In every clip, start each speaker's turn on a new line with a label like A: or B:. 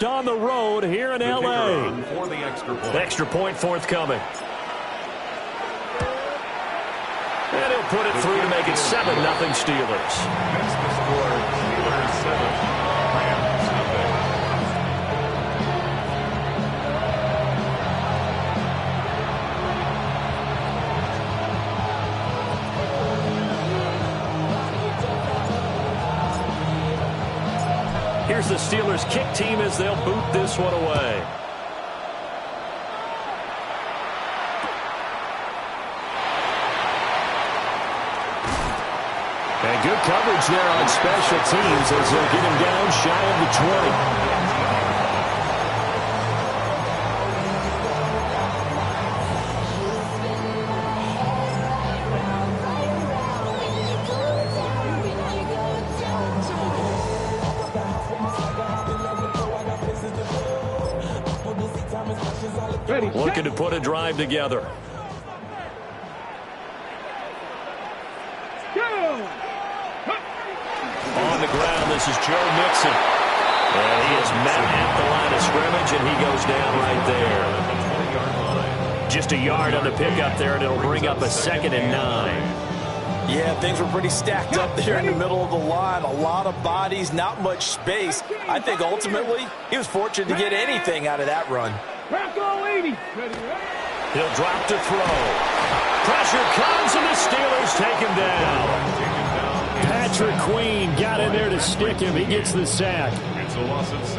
A: On the road here in L.A.
B: For the
A: extra point forthcoming. And he'll put it through to make it 7-0 Steelers.
B: That's the score. Steelers 7, Rams nothing.
A: Here's the Steelers kick team as they'll boot this one away. And good coverage there on special teams as they'll get him down shy of the 20. Looking to put a drive together. On the ground, this is Joe Mixon. And he is met at the line of scrimmage, and he goes down right there. Just a yard on the pickup there, and it'll bring up a 2nd and 9.
C: Yeah, things were pretty stacked up there in the middle of the line. A lot of bodies, not much space. I think ultimately he was fortunate to get anything out of that run.
A: He'll drop to throw. Pressure comes, and the Steelers take him down. Patrick Queen got in there to stick him. He gets the sack.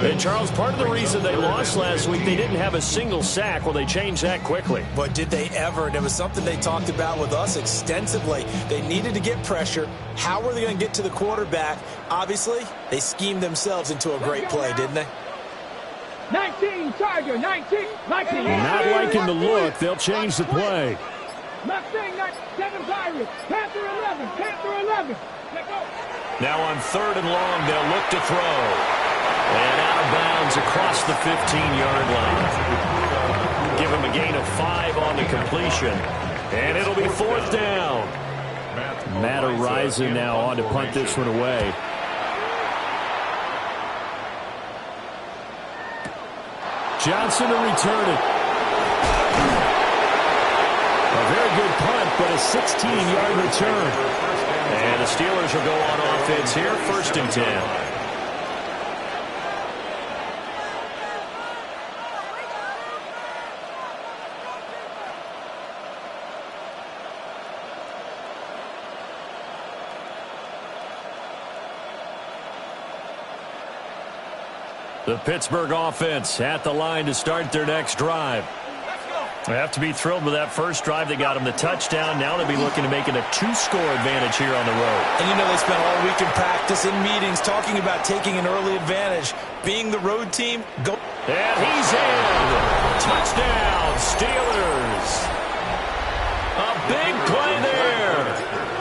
A: And, Charles, part of the reason they lost last week, they didn't have a single sack. Well, they changed that quickly.
C: But did they ever? And it was something they talked about with us extensively. They needed to get pressure. How were they going to get to the quarterback? Obviously, they schemed themselves into a great play, didn't they?
D: 19, Tiger, 19.
A: Not liking the look. They'll change the play.
D: Mustang, 7 Pirates. Panther 11, Panther 11.
A: Now on 3rd and long, they'll look to throw. And out of bounds across the 15-yard line. Give him a gain of 5 on the completion. And it'll be 4th down. Matt Araiza now on to punt this one away. Johnson to return it. A very good punt, but a 16-yard return. And the Steelers will go on offense here, 1st and 10. The Pittsburgh offense at the line to start their next drive. They have to be thrilled with that first drive. They got them the touchdown. Now they'll be looking to make it a 2-score advantage here on the road. And
C: you know they spent all week in practice and meetings talking about taking an early advantage. Being the road team, go.
A: And he's in. Touchdown, Steelers. A big play there.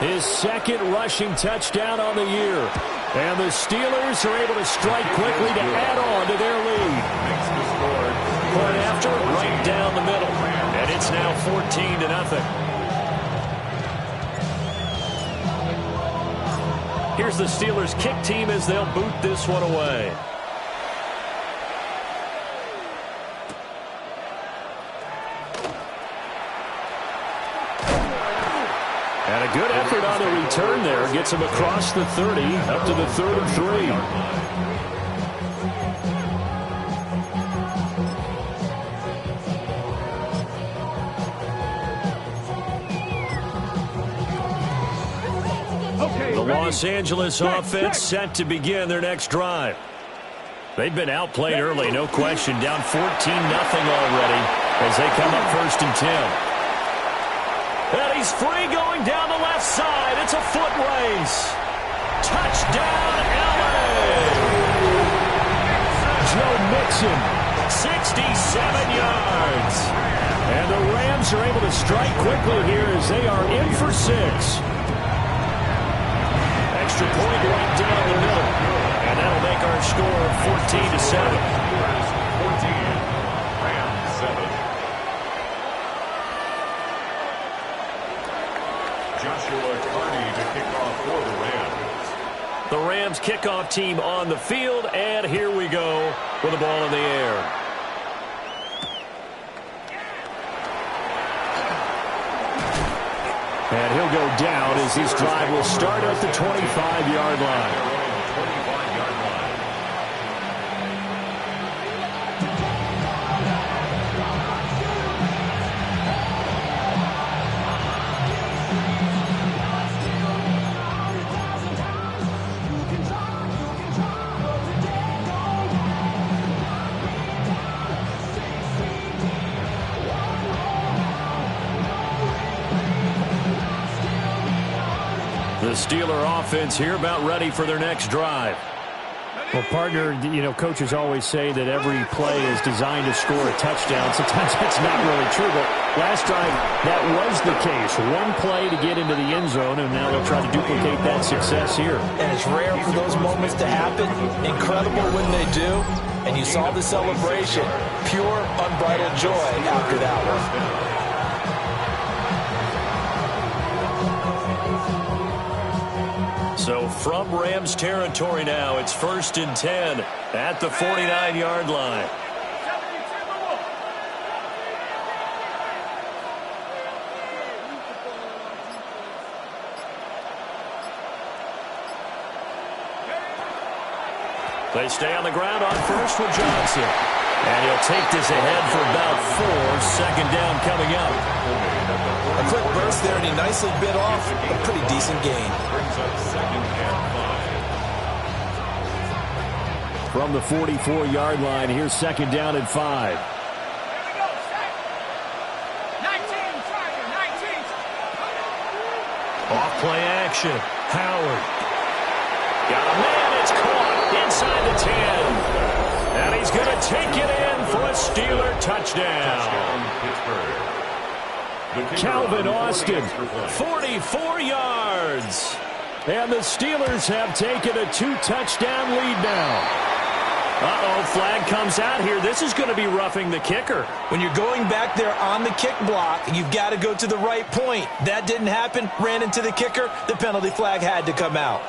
A: His 2nd rushing touchdown on the year. And the Steelers are able to strike quickly to add on to their lead. Point after, right down the middle. And it's now 14-0. Here's the Steelers kick team as they'll boot this one away. And a good effort on the return there. Gets him across the 30, up to the 3rd and 3. The Los Angeles offense set to begin their next drive. They've been outplayed early, no question. Down 14-0 already as they come up 1st and 10. And he's free going down the left side. It's a foot race. Touchdown, L.A. Joe Mixon, 67 yards. And the Rams are able to strike quickly here as they are in for 6. Extra point right down the middle. And that'll make our score 14-7.
B: 14, Rams 7. Joshua Carney to kick off for the Rams.
A: The Rams kickoff team on the field, and here we go with the ball in the air. And he'll go down as this drive will start at the 25-yard line. The Steeler offense here about ready for their next drive.
E: Well, partner, you know, coaches always say that every play is designed to score a touchdown. Sometimes that's not really true, but last drive, that was the case. One play to get into the end zone, and now they'll try to duplicate that success here.
C: And it's rare for those moments to happen. Incredible when they do. And you saw the celebration. Pure, unbridled joy after that one.
A: So from Rams territory now, it's 1st and 10 at the 49-yard line. They stay on the ground on first with Johnson. And he'll take this ahead for about 4. Second down coming up.
C: A quick burst there, and he nicely bit off a pretty decent gain.
A: From the 44-yard line, here's second down and 5. Off play action. Howard. Got a man. It's caught inside the 10. And he's going to take it in for a Steeler touchdown. Calvin Austin, 44 yards. And the Steelers have taken a 2-touchdown lead now. Uh-oh, flag comes out here. This is going to be roughing the kicker.
C: When you're going back there on the kick block, you've got to go to the right point. That didn't happen. Ran into the kicker. The penalty flag had to come out.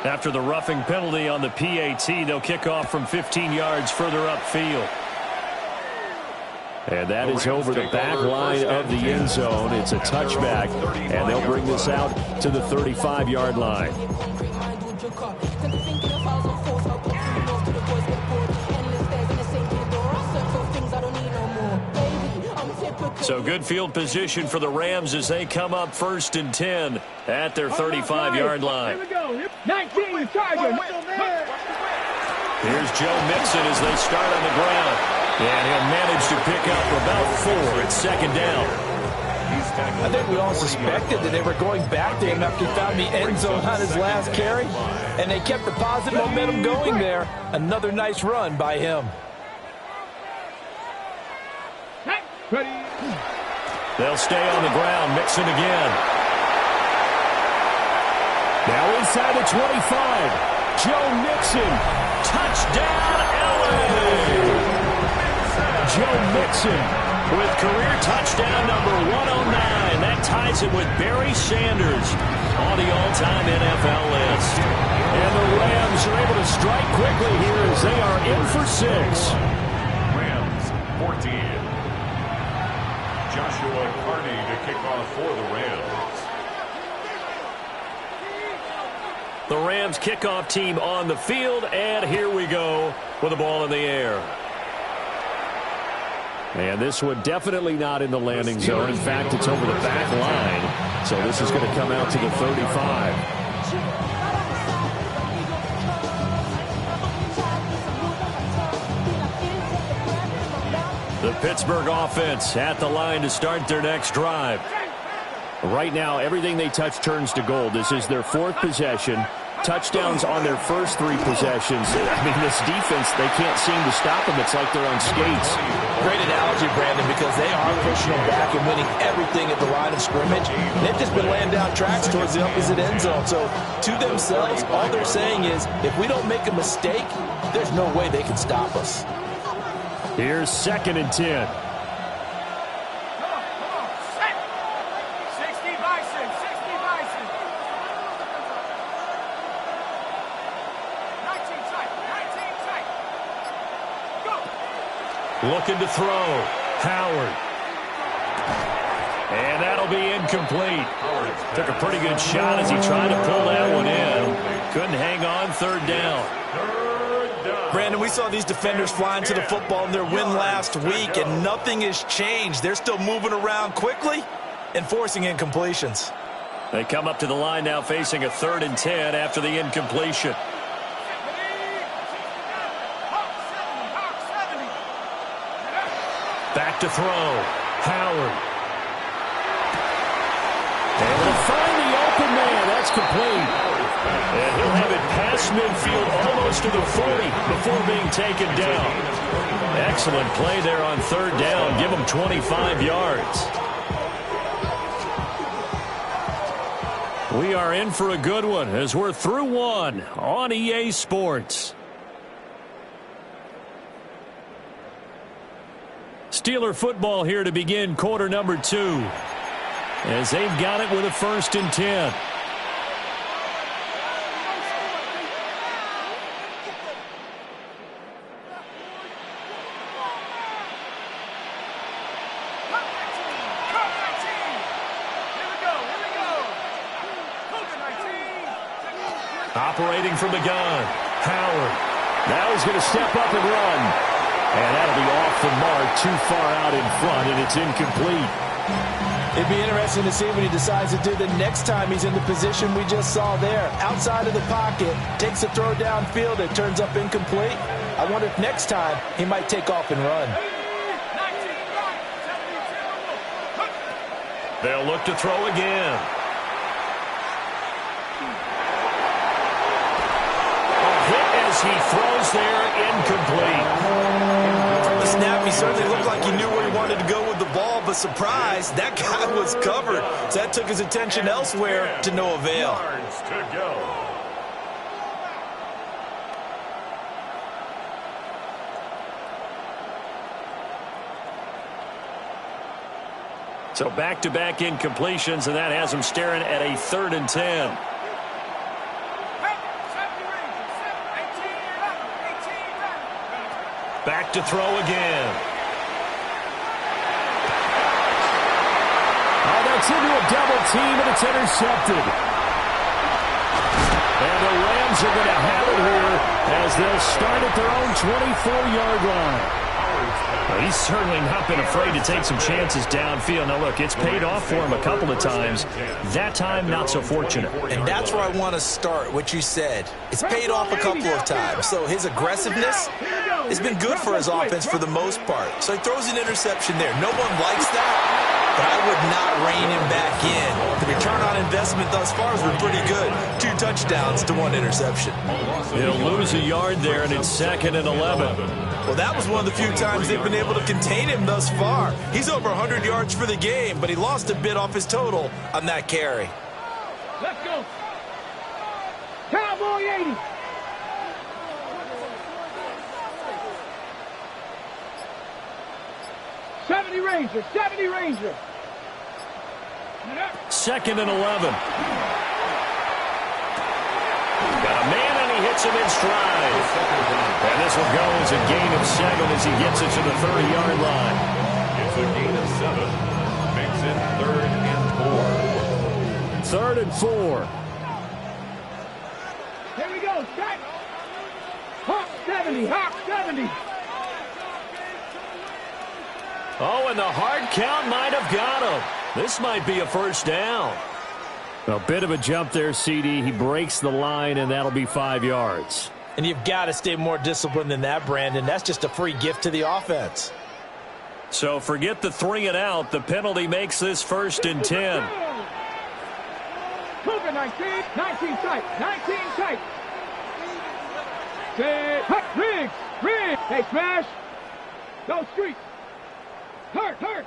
A: After the roughing penalty on the PAT, they'll kick off from 15 yards further upfield. And that is over the back line of the end zone. It's a touchback, and they'll bring this out to the 35-yard line. So good field position for the Rams as they come up 1st and 10 at their 35-yard line.
D: Here we go. 19 Chargers.
A: Here's Joe Mixon as they start on the ground. And he'll manage to pick up about 4 at second down.
C: I think we all suspected that they were going back to him after he found the end zone on his last carry. And they kept the positive momentum going there. Another nice run by him.
D: Ready.
A: They'll stay on the ground. Mixon again. Now inside the 25. Joe Mixon. Touchdown, LA. Joe Mixon with career touchdown number 109. That ties him with Barry Sanders on the all-time NFL list. And the Rams are able to strike quickly here as they are in for 6.
B: Rams 14. Joshua Carney to kick off for the Rams.
A: The Rams kickoff team on the field, and here we go with the ball in the air. And this one definitely not in the landing zone. In fact, it's over the back line. So this is going to come out to the 35. The Pittsburgh offense at the line to start their next drive. Right now, everything they touch turns to gold. This is their 4th possession. Touchdowns on their first 3 possessions. I mean, this defense, they can't seem to stop them. It's like they're on skates.
C: Great analogy, Brandon, because they are pushing them back and winning everything at the line of scrimmage. They've just been laying down tracks towards the opposite end zone. So, to themselves, all they're saying is, if we don't make a mistake, there's no way they can stop us.
A: Here's 2nd and 10. Looking to throw. Howard. And that'll be incomplete. Took a pretty good shot as he tried to pull that one in. Couldn't hang on. Third down.
C: Brandon, we saw these defenders flying to the football in their win last week, and nothing has changed. They're still moving around quickly and forcing incompletions.
A: They come up to the line now facing a 3rd and 10 after the incompletion. Back to throw. Howard. And they'll find the open man. That's complete. And he'll have it past midfield almost to the 40 before being taken down. Excellent play there on 3rd down. Give him 25 yards. We are in for a good one as we're through one on EA Sports. Steeler football here to begin quarter number 2. As they've got it with a 1st and 10. Operating from the gun. Howard. Now he's going to step up and run. And that'll be off the mark, too far out in front, and it's incomplete.
C: It'd be interesting to see what he decides to do the next time he's in the position we just saw there. Outside of the pocket, takes a throw downfield, it turns up incomplete. I wonder if next time he might take off and run.
A: They'll look to throw again. As he throws there, incomplete.
C: From the snap, he certainly looked like he knew where he wanted to go with the ball, but surprise, that guy was covered. So that took his attention elsewhere to no avail.
B: Yards to go.
A: So back-to-back incompletions, and that has him staring at a 3rd and 10. Back to throw again. Oh, that's into a double team, and it's intercepted. And the Rams are going to have it here as they'll start at their own 24-yard line. Well, he's certainly not been afraid to take some chances downfield. Now, look, it's paid off for him a couple of times. That time, not so fortunate.
C: And that's where I want to start, what you said. It's paid off a couple of times. So his aggressiveness has been good for his offense for the most part. So he throws an interception there. No one likes that, but I would not rein him back in. The return on investment thus far has been pretty good. 2 touchdowns to 1 interception.
A: He'll lose a yard there, and it's 2nd and 11.
C: Well, that was one of the few times they've been able to contain him thus far. He's over 100 yards for the game, but he lost a bit off his total on that carry.
D: Let's go. Cowboy 80. '70 Ranger, 70 Ranger.
A: 2nd and 11. Got a man, and he hits him in stride. And this will go as a gain of 7 as he gets it to the 30-yard line.
B: It's a gain of 7. Makes it 3rd and 4.
A: 3rd and 4.
D: Here we go. Strike. Hawk 70. Hawk 70.
A: Oh, and the hard count might have got him. This might be a 1st down. A bit of a jump there, CD. He breaks the line, and that'll be 5 yards.
C: And you've got to stay more disciplined than that, Brandon. That's just a free gift to the offense.
A: So forget the 3 and out. The penalty makes this 1st and 10.
D: Cougar 19. 19 tight. 19 tight. Say, hut, Riggs. Riggs. Hey, smash. Go street. Hurt, hurt.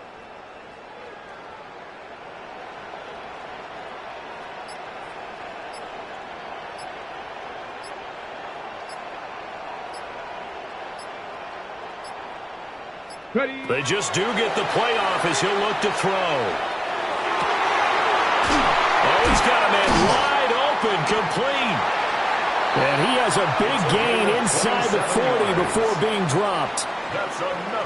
D: Ready.
A: They just do get the playoff as he'll look to throw. Oh, he's got a man wide open, complete. And he has a big gain inside the 40 before being dropped.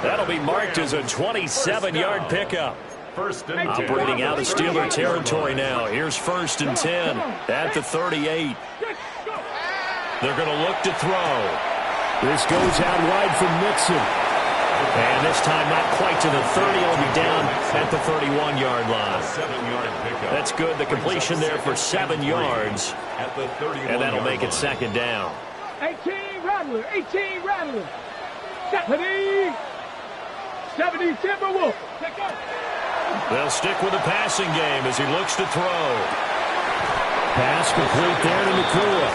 A: That'll be marked as a 27-yard pickup. Operating out of Steeler territory now. Here's 1st and 10 at the 38. They're going to look to throw.
E: This goes out wide for Mixon.
A: And this time not quite to the 30. It'll be down at the 31-yard line. That's good. The completion there for 7 yards. And that'll make it 2nd down.
D: 18 Rattler. 18 Rattler. 70 Timberwolf.
A: They'll stick with the passing game as he looks to throw.
E: Pass complete there to Nakua.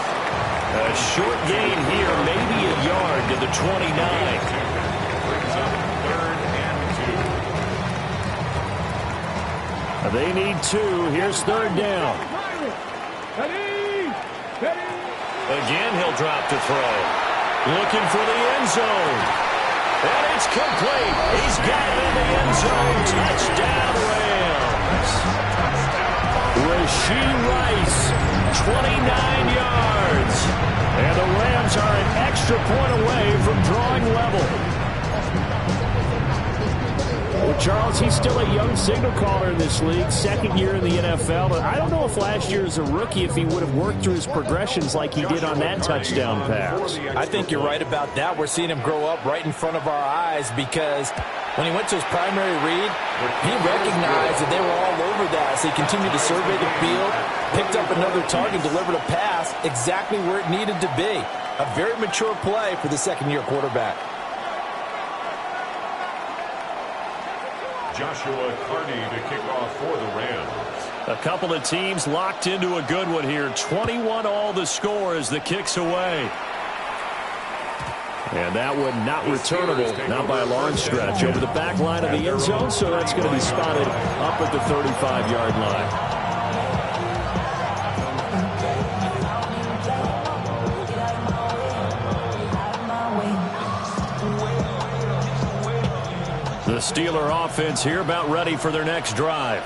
A: A short gain here, maybe a yard to the 29.
E: They need 2. Here's 3rd down.
A: Again, he'll drop to throw. Looking for the end zone. And it's complete. He's got it in the end zone. Touchdown, Rams. Rashee Rice, 29 yards. And the Rams are an extra point away from drawing level.
E: Well, Charles, he's still a young signal caller in this league, 2nd year in the NFL. But I don't know if last year as a rookie, if he would have worked through his progressions like he did on that touchdown pass.
C: I think you're right about that. We're seeing him grow up right in front of our eyes because when he went to his primary read, he recognized that they were all over that. So he continued to survey the field, picked up another target, delivered a pass exactly where it needed to be. A very mature play for the 2nd-year quarterback.
B: Joshua Carney to kick off for the Rams.
A: A couple of teams locked into a good one here. 21 all the score as the kick's away. And that one not returnable, not by a long stretch. Over the back line of the end zone, so that's going to be spotted up at the 35-yard line. The Steeler offense here about ready for their next drive.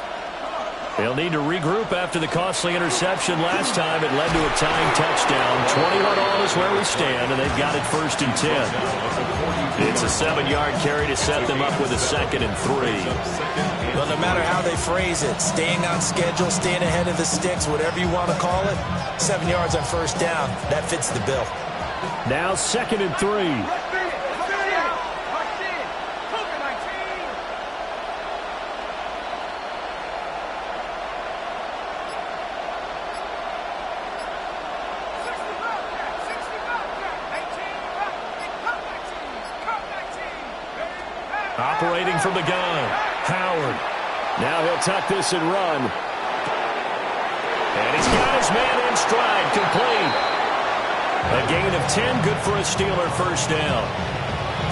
A: They'll need to regroup after the costly interception last time. It led to a tying touchdown. 21 all is where we stand, and they've got it 1st and 10. It's a 7-yard carry to set them up with a 2nd and 3.
C: Well, no matter how they phrase it, staying on schedule, staying ahead of the sticks, whatever you want to call it, 7 yards on 1st down, that fits the bill.
E: Now 2nd and 3.
A: Operating from the gun, Howard. Now he'll tuck this and run. And he's got his man in stride, complete. A gain of 10, good for a Steeler 1st down.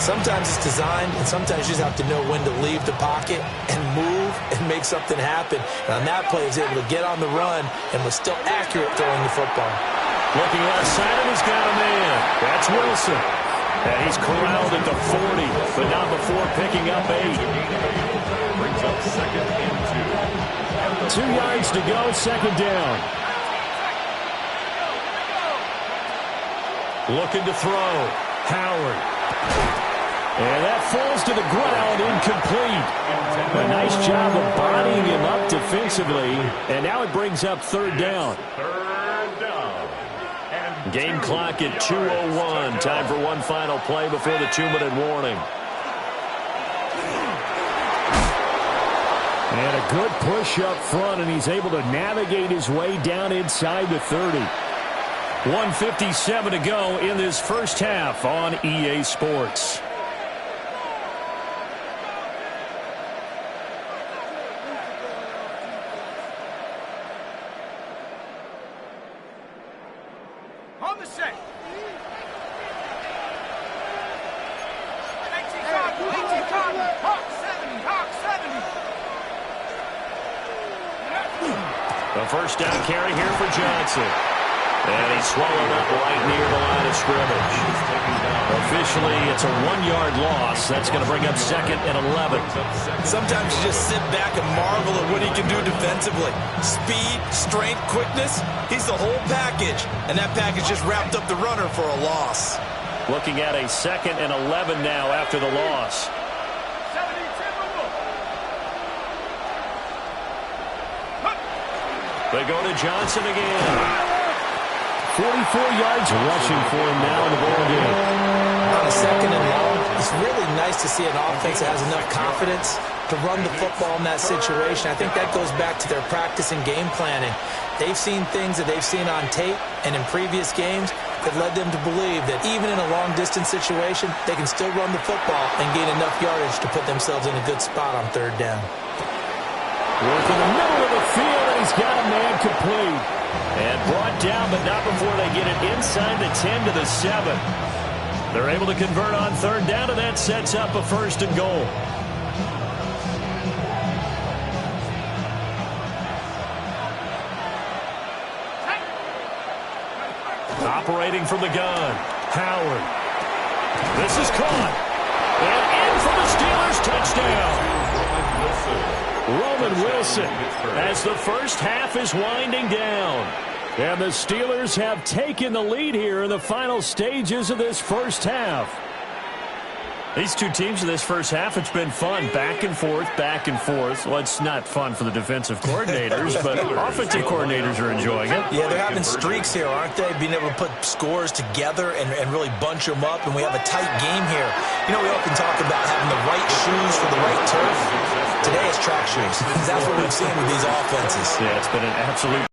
C: Sometimes it's designed, and sometimes you just have to know when to leave the pocket and move and make something happen. And on that play, he was able to get on the run and was still accurate throwing the football.
A: Looking left side, and he's got a man. That's Wilson. And he's corralled at the 40, but not before picking up 8.
B: Brings up 2nd and
E: 2 yards to go, 2nd down.
A: Looking to throw. Howard. And that falls to the ground, incomplete. A nice job of bodying him up defensively, and now it brings up 3rd down. Game clock at 2:01. Time for one final play before the 2-minute warning.
E: And a good push up front, and he's able to navigate his way down inside the 30.
A: 1:57 to go in this 1st half on EA Sports.
D: On the set. 18 Cotton. Hawk 70. Hawk 70.
A: A 1st down carry here for Johnson. And he's swallowed up right near the line of scrimmage. Officially, it's a 1-yard loss. That's going to bring up 2nd and 11.
C: Sometimes you just sit back and marvel at what he can do defensively. Speed, strength, quickness. He's the whole package. And that package just wrapped up the runner for a loss.
A: Looking at a 2nd and 11 now after the loss. They go to Johnson again. 44 yards rushing for him now in the ball game.
C: On a 2nd and long, it's really nice to see an offense that has enough confidence to run the football in that situation. I think that goes back to their practice and game planning. They've seen things that they've seen on tape and in previous games that led them to believe that even in a long-distance situation, they can still run the football and gain enough yardage to put themselves in a good spot on 3rd down.
A: Work in the middle of the field, and he's got a man complete. And brought down, but not before they get it inside the 10 to the 7. They're able to convert on 3rd down, and that sets up a 1st and goal. Operating from the gun, Howard. This is caught. And in for the Steelers, touchdown. Roman Wilson as the first half is winding down. And the Steelers have taken the lead here in the final stages of this first half. These two teams in this first half, it's been fun. Back and forth, back and forth. Well, it's not fun for the defensive coordinators, but offensive coordinators are enjoying it.
C: Yeah, they're having streaks here, aren't they? Being able to put scores together and really bunch them up, and we have a tight game here. You know, we often talk about having the right shoes for the right turf. Today it's track shoes. That's what we've seen with these offenses.
A: Yeah, it's been an absolute